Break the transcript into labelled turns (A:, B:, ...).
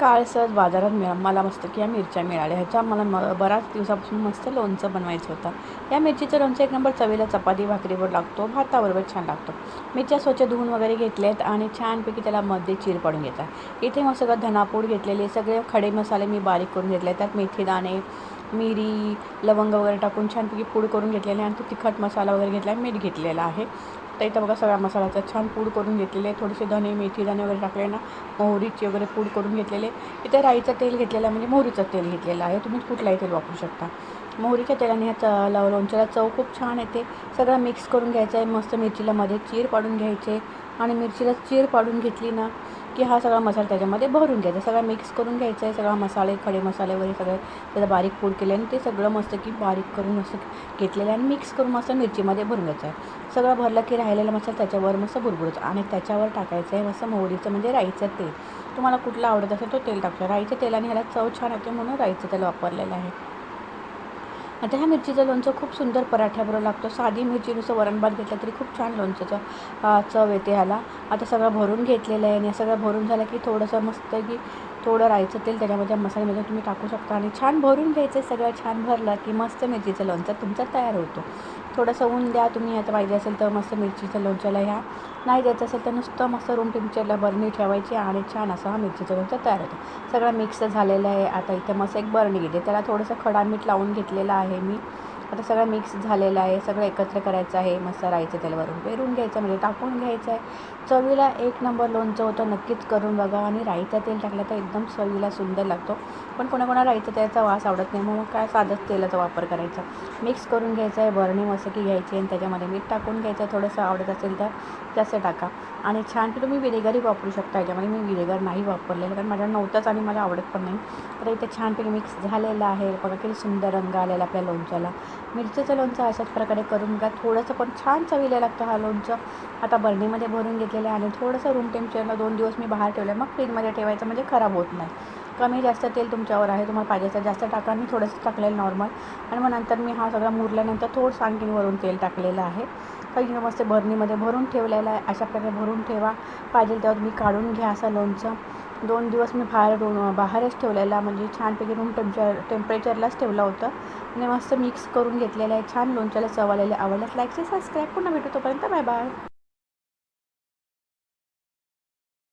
A: काल सहज बाजारात मला मस्त की या मिरच्या मिळाल्या. ह्याचा मला बऱ्याच दिवसापासून मस्त लोणचं बनवायचं होतं. या मिरचीचं लोणचं एक नंबर चवीला चपाती भाकरीवर लागतो, भाताबरोबर छान लागतो. मिरच्या स्वच्छ धुवून वगैरे घेतल्यात आणि छानपैकी त्याला मध्ये चीर पाडून घ्यायचा. इथे मग सगळं धनापूड घेतलेले सगळे खडे मसाले मी बारीक करून घेतले. त्यात मेथी दाणे, मिरी, लवंग वगैरे टाकून छानपैकी पूड करून घेतलेले आणि तो तिखट मसाला वगैरे घेतला आहे, मीठ घेतलेला आहे. तर इथं बघा सगळ्या मसाल्याचा छान पूड करून घेतलेले आहे. थोडेसे धने, मेथी दाणे वगैरे टाकले ना, मोहरीची वगैरे पूड करून घेतलेले. इथे राईचं तेल घेतलेलं म्हणजे मोहरीचं तेल घेतलेलं आहे. तुम्ही कुठलाही तेल वापरू शकता. मोहरीच्या तेलाने ह्या लोणच्याला चव खूप छान येते. सगळं मिक्स करून घ्यायचं आहे. मस्त मिरचीला मध्ये चीर पाडून घ्यायचे आणि मिरचीला चीर पाडून घेतली ना की हा सगळा मसाला त्याच्यामध्ये भरून घ्यायचा. सगळा मिक्स करून घ्यायचा आहे. सगळा मसाले, खडे मसाले वगैरे सगळे त्याचा बारीक पूड केले आणि ते सगळं मस्त की बारीक करून मस्त घेतलेलं आहे आणि मिक्स करून मस्त मिरचीमध्ये भरून घ्यायचं आहे. सगळं भरलं की राहिलेला मसाला त्याच्यावर मस्त बुडबुडायचं आणि त्याच्यावर टाकायचं आहे मस्त मोहरीचं म्हणजे राईचं तेल. तुम्हाला कुठलं आवडत असेल तो तेल टाकतो. राईच्या तेलाने ह्याला चव छान येते म्हणून राईचं तेल वापरलेलं आहे. आता ह्या मिरचीचं लोणचं खूप सुंदर पराठ्याबरोबर लागतो. साधी मिरची नुसतं वरण भात घेतलं तरी खूप छान लोणचं चव येते ह्याला. आता सगळं भरून घेतलेलं आहे आणि सगळं भरून झालं की थोडंसं मस्त की थोडं राईचं तेल त्याच्यामध्ये मसाल्यामध्ये तुम्ही टाकू शकता आणि छान भरून घ्यायचं. सगळं छान भरलं की मस्त मिरचीचं लोणचं तुमचं तयार होतो. थोडंसं ऊन द्या तुम्ही, ह्याचं पाहिजे असेल तर मस्त मिरचीचं लोणच्याला ह्या. नाही द्यायचं असेल तर नुसतं मस्त रूम टेम्परेचरला बरणी ठेवायची आणि छान असं हा मिरचीचं लोणचं तयार होतं. सगळं मिक्स झालेलं आहे. आता इथं मस्त एक बरणी घेते, त्याला थोडंसं खडा मीठ लावून घेतलेलं आहे मी. आता सगळं मिक्स झालेलं आहे. सगळं एकत्र करायचं आहे. मस्त राईचं तेलावरून पेरून घ्यायचं म्हणजे टाकून घ्यायचं आहे. चवीला एक नंबर लोणचं होतं. नक्कीच करून बघा आणि राईचं तेल टाकलं तर एकदम चवीला सुंदर लागतो. पण कोणाकोणा राईचं तेलाचा वास आवडत नाही, मग काय साधंच तेलाचा वापर करायचा. मिक्स करून घ्यायचं आहे. बरणी मस्त की घ्यायची आणि त्याच्यामध्ये मीठ टाकून घ्यायचं आहे. थोडंसं आवडत असेल तर तसं टाका आणि छान की तुम्ही विनेगरही वापरू शकता. याच्यामध्ये मी विनेगर नाही वापरलेलं कारण माझ्या नव्हतंच आणि मला आवडत पण नाही. तर इथे छानपैकी मिक्स झालेलं आहे. बघा किती सुंदर रंग आलेला आपल्या लोणच्याला. मिरचीचं लोणचं अशाच प्रकारे करून घ्या. थोडंसं पण छान चवीला लागतं हा लोणचं. आता बरणीमध्ये भरून घेतलेलं आहे आणि थोडंसं रूम टेम्परेचरला 2 दिवस मी बाहेर ठेवलं, मग फ्रीजमध्ये ठेवायचं म्हणजे खराब होत नाही. कमी जास्त तेल तुमच्यावर आहे, तुम्हाला पाहिजे तर जास्त टाका. मी थोडंसं टाकलेलं नॉर्मल आणि मग नंतर मी हा सगळा मुरल्यानंतर थोडंसं आणखीन वरून तेल टाकलेलं आहे. काही मस्त बरणीमध्ये भरून ठेवलेलं आहे. अशा प्रकारे भरून ठेवा. पाहिजे तेव्हा तुम्ही काढून घ्या असं लोणचं. 2 दिवस मी बाहेरच ठेवलेला म्हणजे छानपैकी रूम टेम्परेचरलाच ठेवलं होतं आणि मस्त मिक्स करून घेतलेलं आहे. छान लोणच्याला चव आलेलं. आवडल्यास लाईक, सबस्क्राईब. पुन्हा भेटू, तोपर्यंत बाय बाय.